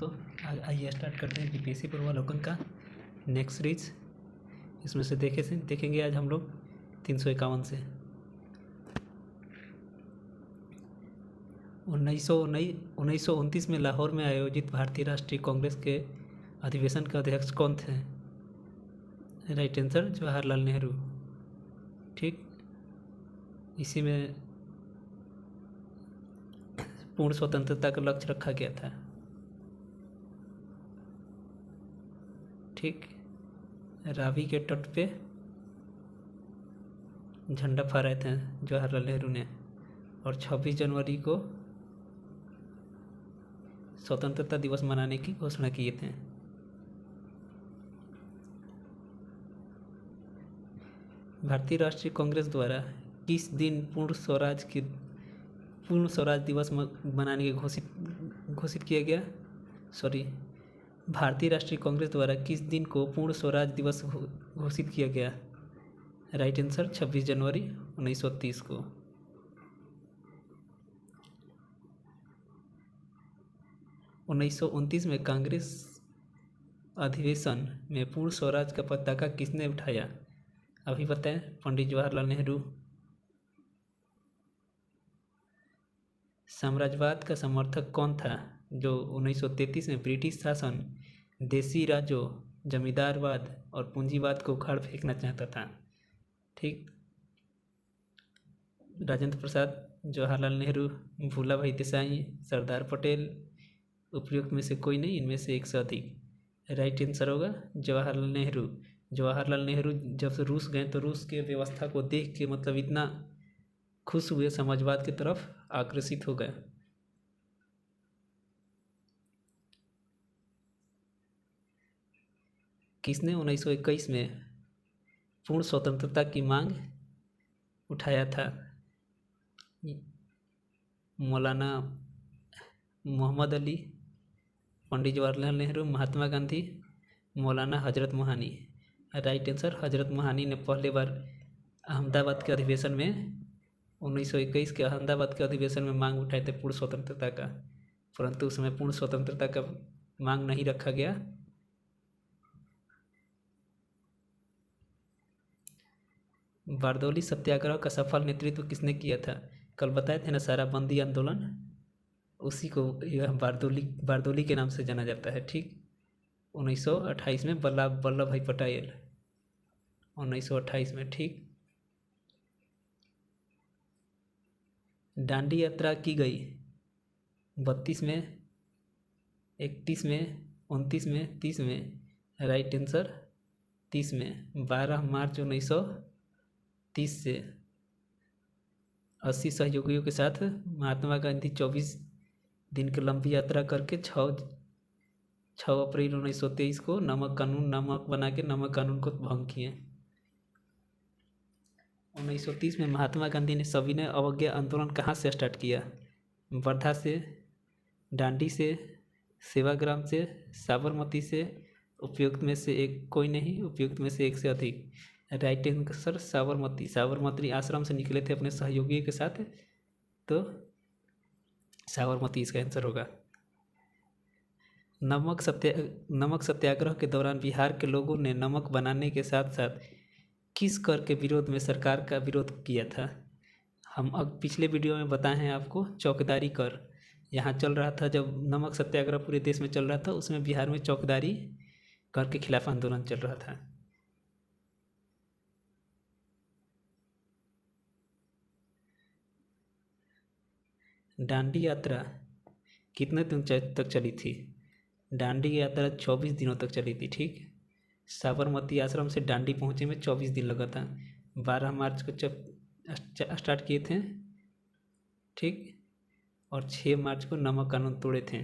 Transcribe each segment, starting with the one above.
तो आइए स्टार्ट करते हैं बीपीएससी पूर्वावलोकन का नेक्स्ट सीरीज। इसमें से देखेंगे आज हम लोग 351 से 1929 में लाहौर में आयोजित भारतीय राष्ट्रीय कांग्रेस के अधिवेशन के अध्यक्ष कौन थे? Right answer Jawaharlal Nehru. ठीक, इसी में पूर्ण स्वतंत्रता का लक्ष्य रखा गया था। ठीक, रावी के तट पे झंडा फहराए थे जवाहरलाल नेहरू ने और 26 जनवरी को स्वतंत्रता दिवस मनाने की घोषणा किए थे। भारतीय राष्ट्रीय कांग्रेस द्वारा किस दिन पूर्ण स्वराज दिवस मनाने के घोषित किया गया? भारतीय राष्ट्रीय कांग्रेस द्वारा किस दिन को पूर्ण स्वराज दिवस घोषित किया गया? राइट आंसर 26 जनवरी 1930 को। उन्नीस में कांग्रेस अधिवेशन में पूर्ण स्वराज का पताका किसने उठाया? अभी बताएं, पंडित जवाहरलाल नेहरू। साम्राज्यवाद का समर्थक कौन था जो 1933 में ब्रिटिश शासन, देसी राजों, जमींदारवाद और पूंजीवाद को उखाड़ फेंकना चाहता था? ठीक, राजेंद्र प्रसाद, जवाहरलाल नेहरू, भूला भाई देसाई, सरदार पटेल, उपयुक्त में से कोई नहीं, इनमें से एक से अधिक। राइट आंसर होगा जवाहरलाल नेहरू। जवाहरलाल नेहरू जब से रूस गए तो रूस के व्यवस्था को देख के मतलब इतना खुश हुए, समाजवाद की तरफ आकर्षित हो गए। किसने 1921 में पूर्ण स्वतंत्रता की मांग उठाया था? मौलाना मोहम्मद अली, पंडित जवाहरलाल नेहरू, महात्मा गांधी, मौलाना हजरत मोहानी। राइट आंसर हजरत मोहानी ने पहले बार अहमदाबाद के अधिवेशन में 1921 के अहमदाबाद के अधिवेशन में मांग उठाए थे पूर्ण स्वतंत्रता का, परंतु उसमें पूर्ण स्वतंत्रता का मांग नहीं रखा गया। बारदौली सत्याग्रह का सफल नेतृत्व किसने किया था? कल बताए थे ना, साराबंदी आंदोलन, उसी को यह बारदौली के नाम से जाना जाता है। ठीक, 1928 में वल्लभ भाई पटेल, 1928 में। ठीक, दांडी यात्रा की गई 32 में, 31 में, 29 में, 30 में। राइट आंसर 30 में। 12 मार्च 1930 से 80 सहयोगियों के साथ महात्मा गांधी 24 दिन की लंबी यात्रा करके 6 अप्रैल 1923 को नमक बना के नमक कानून को भंग किए। 1930 में महात्मा गांधी ने सविनय अवज्ञा आंदोलन कहाँ से स्टार्ट किया? वर्धा से, डांडी से, सेवाग्राम से, साबरमती से, उपयुक्त में से एक कोई नहीं, उपयुक्त में से एक से अधिक। राइट आंसर साबरमती आश्रम से निकले थे अपने सहयोगियों के साथ, तो साबरमती इसका आंसर होगा। नमक सत्याग्रह के दौरान बिहार के लोगों ने नमक बनाने के साथ साथ किस कर के विरोध में सरकार का विरोध किया था? हम अब पिछले वीडियो में बताए हैं आपको, चौकीदारी कर यहाँ चल रहा था। जब नमक सत्याग्रह पूरे देश में चल रहा था, उसमें बिहार में चौकीदारी कर के खिलाफ आंदोलन चल रहा था। दांडी यात्रा कितने दिन तक चली थी? दांडी यात्रा 24 दिनों तक चली थी। ठीक, साबरमती आश्रम से दांडी पहुँचे में 24 दिन लगा था। 12 मार्च को स्टार्ट किए थे। ठीक, और 6 मार्च को नमक कानून तोड़े थे।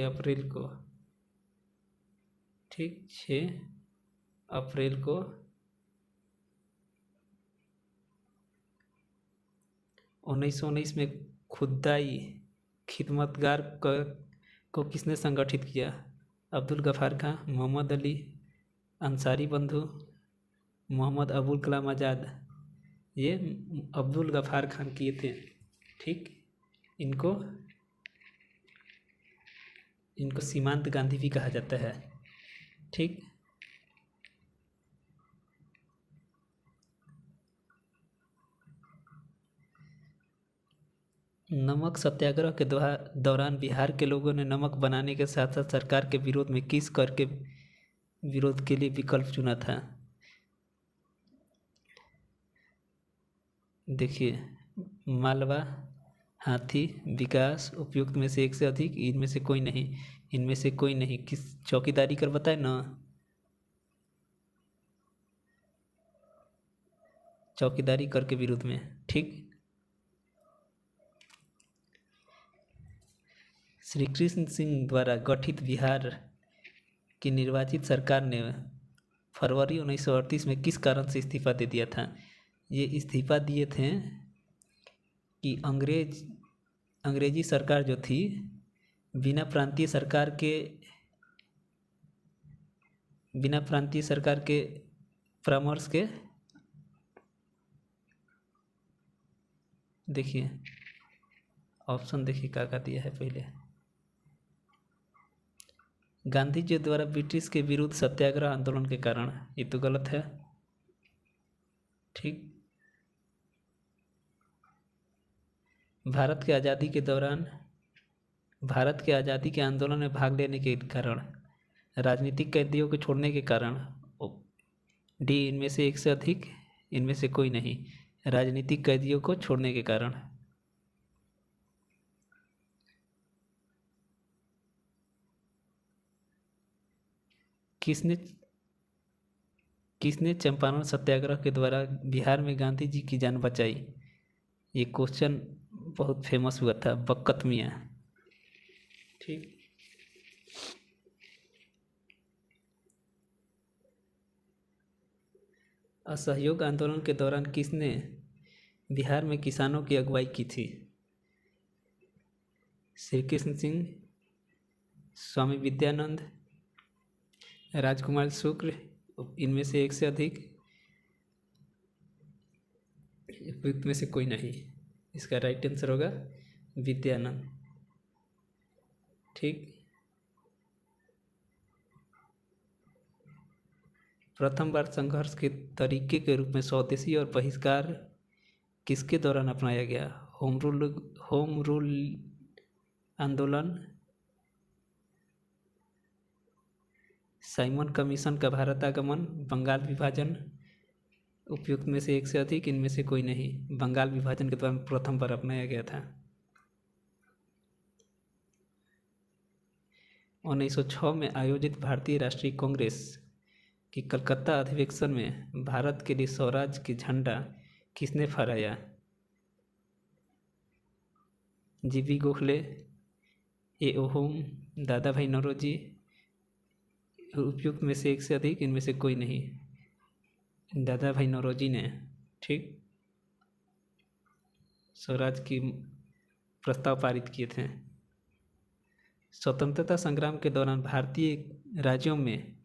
अप्रैल को, ठीक, 6 अप्रैल को 1919 में खुदाई खिदमतगार को किसने संगठित किया? अब्दुल गफ्फार खां, मोहम्मद अली अंसारी बंधु, मोहम्मद अबुल कलाम आज़ाद ये अब्दुल गफ्फार खान किए थे। ठीक, इनको इनको सीमांत गांधी भी कहा जाता है। ठीक, नमक सत्याग्रह के दौरान बिहार के लोगों ने नमक बनाने के साथ साथ सरकार के विरोध में किस कर के विरोध के लिए विकल्प चुना था? देखिए, मालवा, हाथी, विकास, उपयुक्त में से एक से अधिक, इनमें से कोई नहीं। इनमें से कोई नहीं। किस चौकीदारी कर बताए ना, चौकीदारी कर के विरोध में। ठीक, श्री कृष्ण सिंह द्वारा गठित बिहार की निर्वाचित सरकार ने फरवरी 1938 में किस कारण से इस्तीफा दे दिया था? ये इस्तीफा दिए थे कि अंग्रेजी सरकार जो थी, बिना प्रांतीय सरकार के परामर्श के, देखिए ऑप्शन देखिए क्या दिया है पहले। गांधी जी द्वारा ब्रिटिश के विरुद्ध सत्याग्रह आंदोलन के कारण, ये तो गलत है। ठीक, भारत के आज़ादी के आंदोलन में भाग लेने के कारण, राजनीतिक कैदियों को छोड़ने के कारण, डी इनमें से एक से अधिक, इनमें से कोई नहीं। राजनीतिक कैदियों को छोड़ने के कारण। किसने चंपारण सत्याग्रह के द्वारा बिहार में गांधी जी की जान बचाई? ये क्वेश्चन बहुत फेमस हुआ था, बक्कत मियाँ। ठीक, असहयोग आंदोलन के दौरान किसने बिहार में किसानों की अगुवाई की थी? श्री कृष्ण सिंह, स्वामी विद्यानंद, राजकुमार शुक्ल, इनमें से एक से अधिक, उपयुक्त में से कोई नहीं। इसका राइट आंसर होगा विद्यानंद। ठीक, प्रथम बार संघर्ष के तरीके के रूप में स्वदेशी और बहिष्कार किसके दौरान अपनाया गया? होम रूल आंदोलन, साइमन कमीशन का भारत आगमन, बंगाल विभाजन, उपयुक्त में से एक से अधिक, इनमें से कोई नहीं। बंगाल विभाजन के दौरान प्रथम बार अपनाया गया था। 1906 में आयोजित भारतीय राष्ट्रीय कांग्रेस की कलकत्ता अधिवेशन में भारत के लिए स्वराज की झंडा किसने फहराया? GB Gokhale, A.O.. होम, दादा भाई नौरोजी, उपयुक्त में से एक से अधिक, इनमें से कोई नहीं। दादा भाई नौरोजी ने, ठीक, स्वराज की प्रस्ताव पारित किए थे। स्वतंत्रता संग्राम के दौरान भारतीय राज्यों में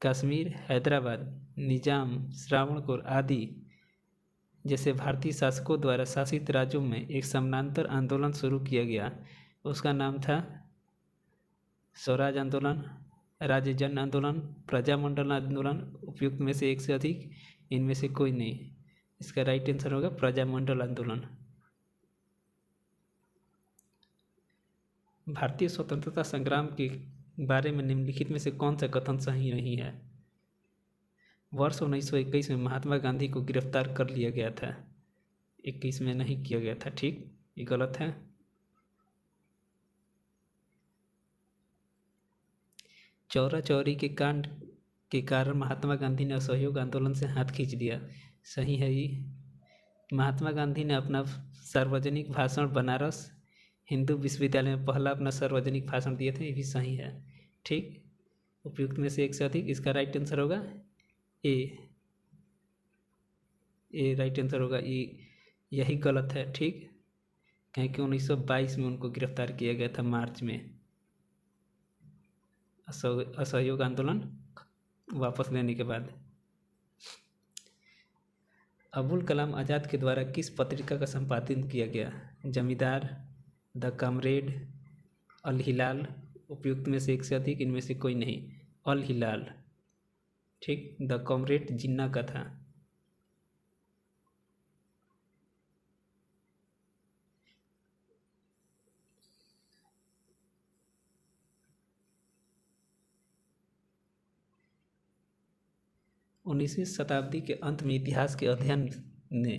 कश्मीर, हैदराबाद, निजाम, श्रावणकोर आदि जैसे भारतीय शासकों द्वारा शासित राज्यों में एक समानांतर आंदोलन शुरू किया गया। उसका नाम था स्वराज आंदोलन, राज्य जन आंदोलन, प्रजामंडल आंदोलन, उपयुक्त में से एक से अधिक, इनमें से कोई नहीं। इसका राइट आंसर होगा प्रजामंडल आंदोलन। भारतीय स्वतंत्रता संग्राम के बारे में निम्नलिखित में से कौन सा कथन सही नहीं है? वर्ष 1921 में महात्मा गांधी को गिरफ्तार कर लिया गया था। 21 में नहीं किया गया था। ठीक, ये गलत है। चौरा चौरी के कांड के कारण महात्मा गांधी ने असहयोग आंदोलन से हाथ खींच लिया। सही है ये। महात्मा गांधी ने अपना सार्वजनिक भाषण बनारस हिंदू विश्वविद्यालय में पहला अपना सार्वजनिक भाषण दिए थे। ये भी सही है। ठीक, उपयुक्त में से एक से अधिक, इसका राइट आंसर होगा ए राइट आंसर होगा। यही गलत है। ठीक, क्योंकि 1922 में उनको गिरफ्तार किया गया था, मार्च में, असहयोग आंदोलन वापस लेने के बाद। अबुल कलाम आज़ाद के द्वारा किस पत्रिका का संपादन किया गया? जमींदार, द कॉमरेड, अल हिलाल। उपयुक्त में से एक से अधिक, इनमें से कोई नहीं। अल हिलाल। ठीक, द कॉमरेड जिन्ना का था। उन्नीसवीं शताब्दी के अंत में इतिहास के अध्ययन ने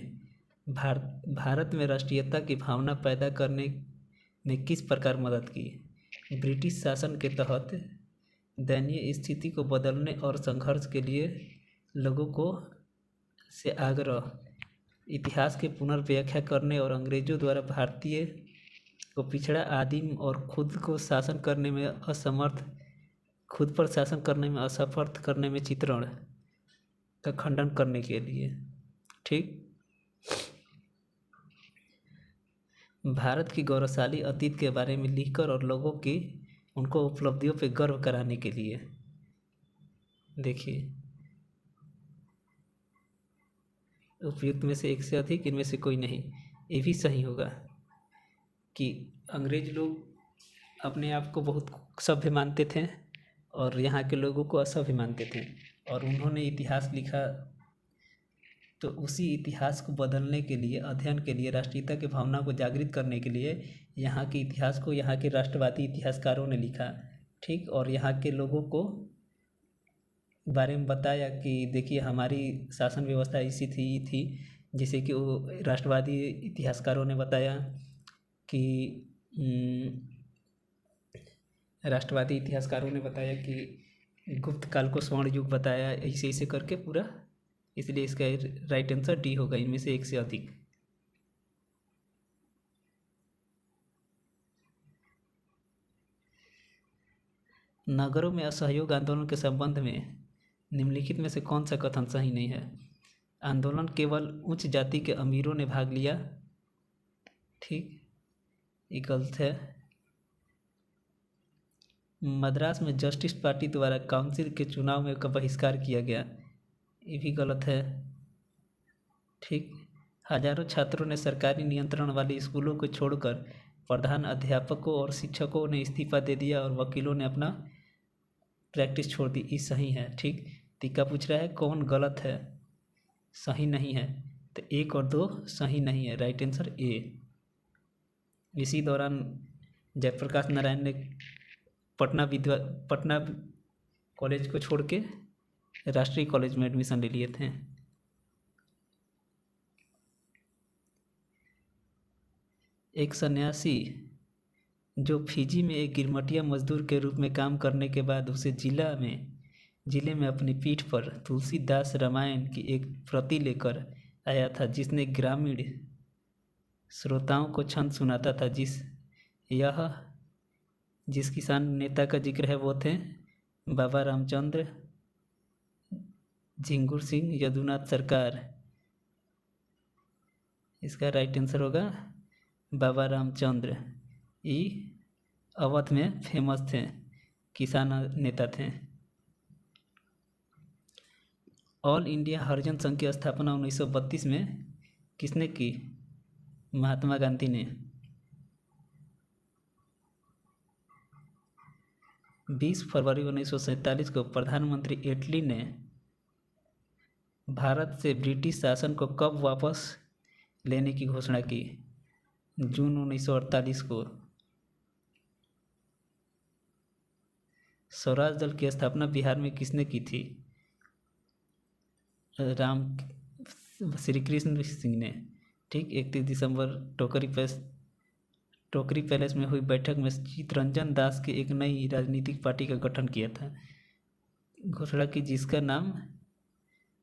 भारत में राष्ट्रीयता की भावना पैदा करने में किस प्रकार मदद की? ब्रिटिश शासन के तहत दयनीय स्थिति को बदलने और संघर्ष के लिए लोगों को से आग्रह, इतिहास के पुनर्व्याख्या करने और अंग्रेजों द्वारा भारतीय को पिछड़ा, आदिम और खुद पर शासन करने में असमर्थ करने में चित्रण का खंडन करने के लिए। ठीक, भारत की गौरवशाली अतीत के बारे में लिखकर और लोगों की उनको उपलब्धियों पे गर्व कराने के लिए। देखिए, उपयुक्त में से एक से अधिक, इनमें से कोई नहीं। ये भी सही होगा कि अंग्रेज लोग अपने आप को बहुत सभ्य मानते थे और यहाँ के लोगों को असभ्य मानते थे, और उन्होंने इतिहास लिखा तो उसी इतिहास को बदलने के लिए, अध्ययन के लिए, राष्ट्रीयता की भावना को जागृत करने के लिए यहाँ के इतिहास को यहाँ के राष्ट्रवादी इतिहासकारों ने लिखा। ठीक, और यहाँ के लोगों को बारे में बताया कि देखिए हमारी शासन व्यवस्था ऐसी थी। जैसे कि वो राष्ट्रवादी इतिहासकारों ने बताया कि गुप्त काल को स्वर्ण युग बताया, ऐसे ऐसे करके पूरा। इसलिए इसका राइट आंसर डी होगा, इनमें से एक से अधिक। नगरों में असहयोग आंदोलन के संबंध में निम्नलिखित में से कौन सा कथन सही नहीं है? आंदोलन केवल उच्च जाति के अमीरों ने भाग लिया। ठीक, ये गलत है। मद्रास में जस्टिस पार्टी द्वारा काउंसिल के चुनाव में का बहिष्कार किया गया, ये भी गलत है। ठीक, हजारों छात्रों ने सरकारी नियंत्रण वाले स्कूलों को छोड़कर प्रधान अध्यापकों और शिक्षकों ने इस्तीफा दे दिया और वकीलों ने अपना प्रैक्टिस छोड़ दी, ये सही है। ठीक, टीका पूछ रहा है कौन गलत है, सही नहीं है, तो 1 और 2 सही नहीं है, राइट आंसर ए। इसी दौरान जयप्रकाश नारायण ने पटना कॉलेज को छोड़ के राष्ट्रीय कॉलेज में एडमिशन ले लिए थे। एक सन्यासी जो फिजी में एक गिरमटिया मजदूर के रूप में काम करने के बाद उसे जिले में अपनी पीठ पर तुलसीदास रामायण की एक प्रति लेकर आया था, जिसने ग्रामीण श्रोताओं को छंद सुनाता था। जिस किसान नेता का जिक्र है वो थे बाबा रामचंद्र, झिंगुर सिंह, यदुनाथ सरकार। इसका राइट आंसर होगा बाबा रामचंद्र। ये अवध में फेमस थे, किसान नेता थे। ऑल इंडिया हरिजन संघ की स्थापना 1932 में किसने की? महात्मा गांधी ने। 20 फरवरी 1947 को प्रधानमंत्री एटली ने भारत से ब्रिटिश शासन को कब वापस लेने की घोषणा की? जून 1948 को। स्वराज दल की स्थापना बिहार में किसने की थी? श्री कृष्ण सिंह ने। ठीक, 31 दिसंबर टोकरी पैलेस में हुई बैठक में चित्तरंजन दास की एक नई राजनीतिक पार्टी का गठन किया था, घोषणा की, जिसका नाम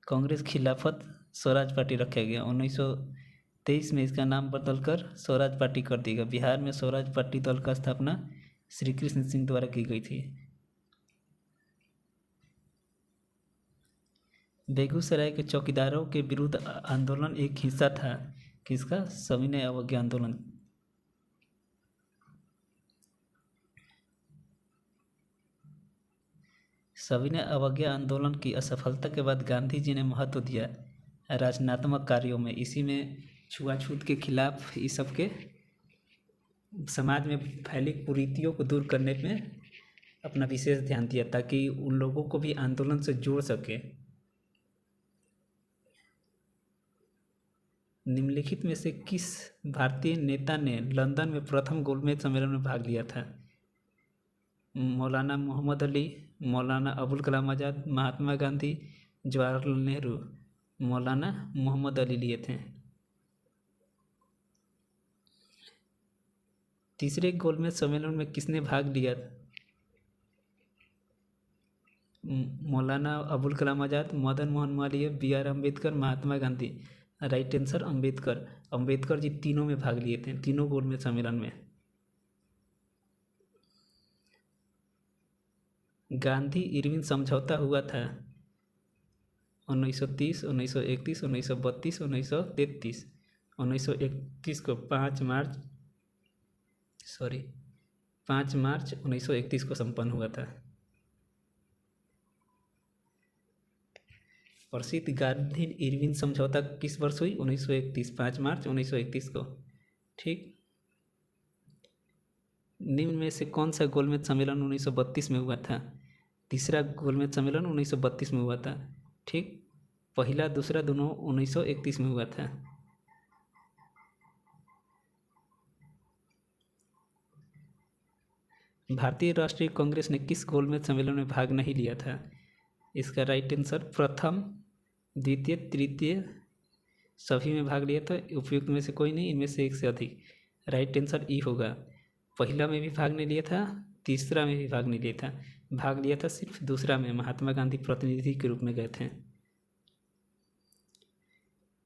कांग्रेस खिलाफत स्वराज पार्टी रखा गया। 1923 में इसका नाम बदलकर स्वराज पार्टी कर दी गई। बिहार में स्वराज पार्टी दल का स्थापना श्री कृष्ण सिंह द्वारा की गई थी। बेगूसराय के चौकीदारों के विरुद्ध आंदोलन एक हिस्सा था किसका? सविनय अवज्ञा आंदोलन। सविनय अवज्ञा आंदोलन की असफलता के बाद गांधी जी ने महत्व दिया रचनात्मक कार्यों में, इसी में छुआछूत के खिलाफ इस सब के समाज में फैली कुरीतियों को दूर करने में अपना विशेष ध्यान दिया ताकि उन लोगों को भी आंदोलन से जोड़ सके। निम्नलिखित में से किस भारतीय नेता ने लंदन में प्रथम गोलमेज सम्मेलन में भाग लिया था? मौलाना मोहम्मद अली, मौलाना अबुल कलाम आज़ाद, महात्मा गांधी, जवाहरलाल नेहरू। मौलाना मोहम्मद अली लिए थे। तीसरे गोलमेज सम्मेलन में किसने भाग लिया? Maulana Abul Kalam Azad, Madan Mohan Malviya, B.R. Ambedkar, Mahatma Gandhi. Right answer Ambedkar. Ambedkar ji तीनों में भाग लिए थे, तीनों गोलमेज सम्मेलन में। गांधी इरविन समझौता हुआ था 1930, 1931, 1932, 1933। 1931 को 5 मार्च 1931 को संपन्न हुआ था। प्रसिद्ध गांधी इरविन समझौता किस वर्ष हुई? 1931, 5 मार्च 1931 को। ठीक। निम्न में से कौन सा गोलमेज सम्मेलन 1932 में हुआ था? तीसरा गोलमेज सम्मेलन 1932 में हुआ था। ठीक। पहला दूसरा दोनों 1931 में हुआ था। भारतीय राष्ट्रीय कांग्रेस ने किस गोलमेज सम्मेलन में भाग नहीं लिया था? इसका राइट आंसर प्रथम, द्वितीय, तृतीय सभी में भाग लिया था। उपयुक्त में से कोई नहीं, इनमें से एक से अधिक। राइट आंसर ई होगा। पहला में भी भाग नहीं लिया था, तीसरा में भी भाग नहीं लिया था। भाग लिया था सिर्फ दूसरा में, महात्मा गांधी प्रतिनिधि के रूप में गए थे।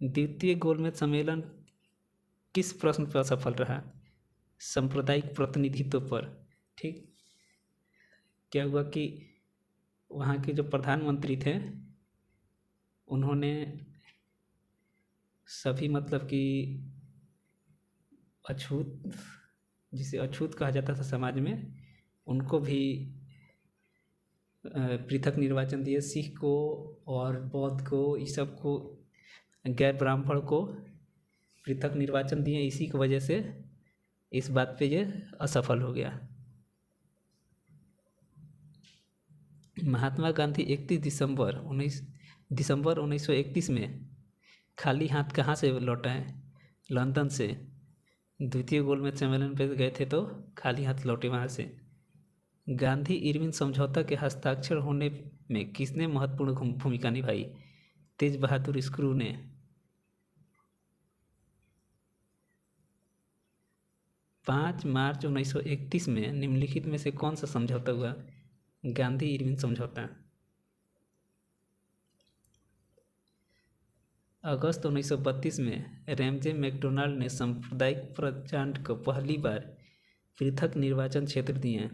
द्वितीय गोलमेज सम्मेलन किस प्रश्न पर सफल रहा? सांप्रदायिक प्रतिनिधित्व पर। ठीक। क्या हुआ कि वहाँ के जो प्रधानमंत्री थे उन्होंने सभी मतलब कि अछूत, जिसे अछूत कहा जाता था समाज में, उनको भी पृथक निर्वाचन दिए। सिख को और बौद्ध को, इस सब को, गैर ब्राह्मण को पृथक निर्वाचन दिए। इसी की वजह से इस बात पे ये असफल हो गया। महात्मा गांधी 31 दिसंबर 1931 में खाली हाथ कहाँ से लौटा है? लंदन से। द्वितीय गोलमेज सम्मेलन पे गए थे तो खाली हाथ लौटे वहाँ से। गांधी इरविन समझौता के हस्ताक्षर होने में किसने महत्वपूर्ण भूमिका निभाई? तेज बहादुर स्क्रू ने। पाँच मार्च 1931 में निम्नलिखित में से कौन सा समझौता हुआ? गांधी इरविन समझौता। अगस्त 1932 में रैमजे मैकडोनाल्ड ने सांप्रदायिक प्रचंड को पहली बार पृथक निर्वाचन क्षेत्र दिए।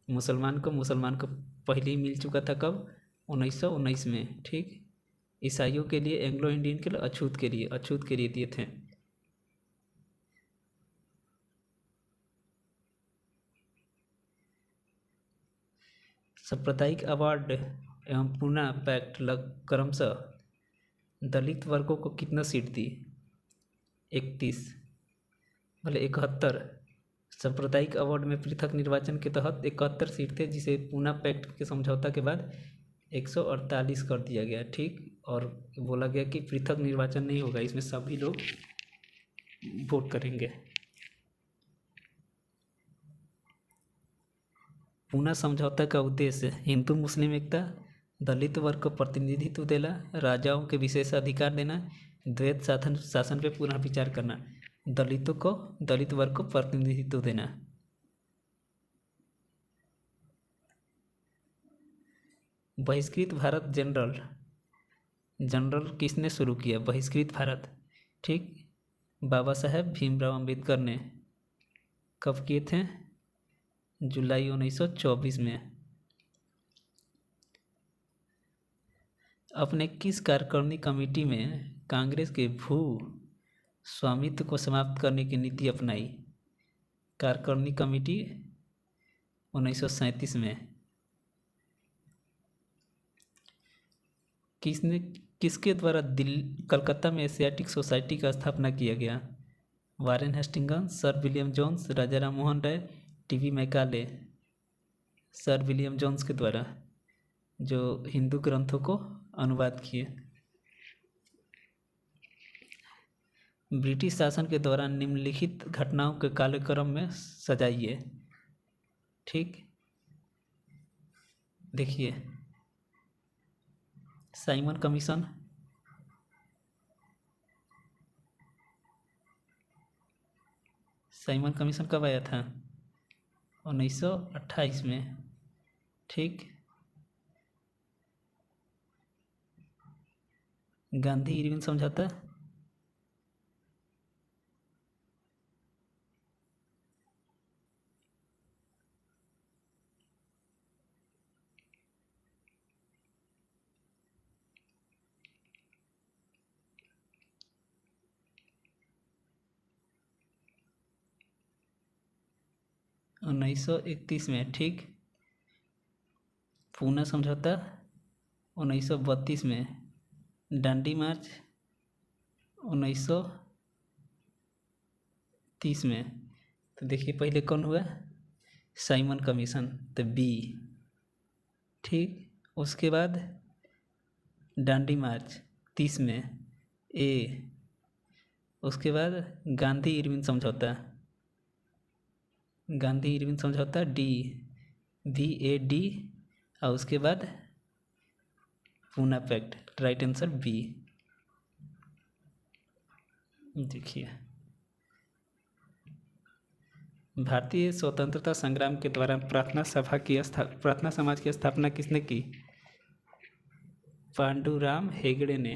मुसलमान को पहले ही मिल चुका था। कब? 1919 में। ठीक। ईसाइयों के लिए, एंग्लो इंडियन के लिए, अछूत के लिए दिए थे। सांप्रदायिक अवार्ड एवं पूना पैक्ट क्रमशः दलित वर्गों को कितना सीट दी? 31, भले 71। सांप्रदायिक अवार्ड में पृथक निर्वाचन के तहत 71 सीट थे, जिसे पूना पैक्ट के समझौता के बाद 148 कर दिया गया। ठीक। और बोला गया कि पृथक निर्वाचन नहीं होगा, इसमें सभी लोग वोट करेंगे। पूना समझौता का उद्देश्य हिंदू मुस्लिम एकता, दलित वर्ग को प्रतिनिधित्व देना, राजाओं के विशेष अधिकार देना, द्वैत शासन पे पुनः विचार करना, दलित वर्ग को प्रतिनिधित्व देना। बहिष्कृत भारत जनरल किसने शुरू किया? बहिष्कृत भारत। ठीक। बाबा साहेब भीमराव अंबेडकर ने। कब किए थे? जुलाई 1924 में। अपने किस कार्यकारिणी कमेटी में कांग्रेस के भू स्वामित्व को समाप्त करने की नीति अपनाई? कार्यकारिणी कमेटी 1937 में। किसके द्वारा दिल्ली कलकत्ता में एशियाटिक सोसाइटी का स्थापना किया गया? Warren Hastings, sir William Jones, Raja Ram Mohan Roy, T B Macaulay. Sir William Jones के द्वारा, जो हिंदू ग्रंथों को अनुवाद किए। ब्रिटिश शासन के दौरान निम्नलिखित घटनाओं के कालक्रम में सजाइए। ठीक, देखिए, साइमन कमीशन, साइमन कमीशन कब आया था? 1928 में। ठीक, गांधी इरविन समझौता, उन्नीस सौ 31 में। ठीक, पूना समझौता 1932 में। डांडी मार्च 1930 में। तो देखिए पहले कौन हुआ? साइमन कमीशन, तो बी। ठीक, उसके बाद डांडी मार्च 30 में, ए। उसके बाद गांधी इरविन समझौता, गांधी इरविन समझौता, डी, VAD। और उसके बाद Poona pact, right answer B. देखिए, भारतीय स्वतंत्रता संग्राम के दौरान प्रार्थना समाज की स्थापना किसने की? पांडुराम हेगड़े ने।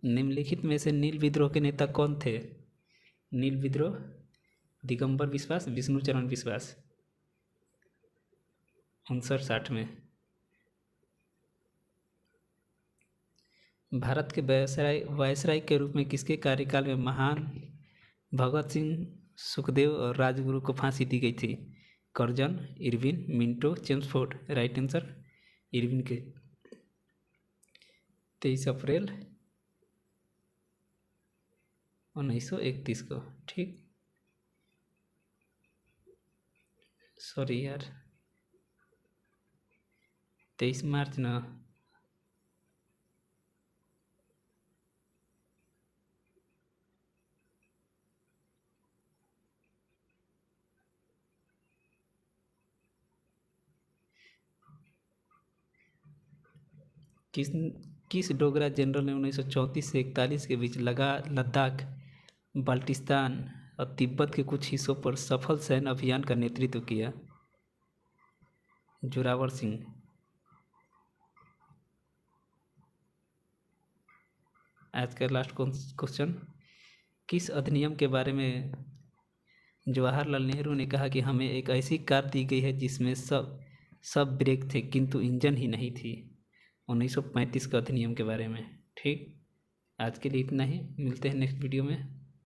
निम्नलिखित में से नील विद्रोह के नेता कौन थे? नील विद्रोह, दिगंबर विश्वास, विष्णुचरण विश्वास। 59-60 में। भारत के वायसराय के रूप में किसके कार्यकाल में महान भगत सिंह, सुखदेव और राजगुरु को फांसी दी गई थी? Curzon, Irwin, Minto, Chelmsford. Right answer Irwin के। 23 अप्रैल 1931 को। ठीक, सॉरी यार, 23 मार्च ना। किस डोगरा जनरल ने 1934 से 41 के बीच लद्दाख, बाल्टिस्तान और तिब्बत के कुछ हिस्सों पर सफल सैन्य अभियान का नेतृत्व किया? जोरावर सिंह। आज का लास्ट क्वेश्चन, किस अधिनियम के बारे में जवाहरलाल नेहरू ने कहा कि हमें एक ऐसी कार दी गई है जिसमें सब ब्रेक थे किंतु इंजन ही नहीं थी? 1935 का अधिनियम के बारे में। ठीक, आज के लिए इतना ही, मिलते हैं नेक्स्ट वीडियो में।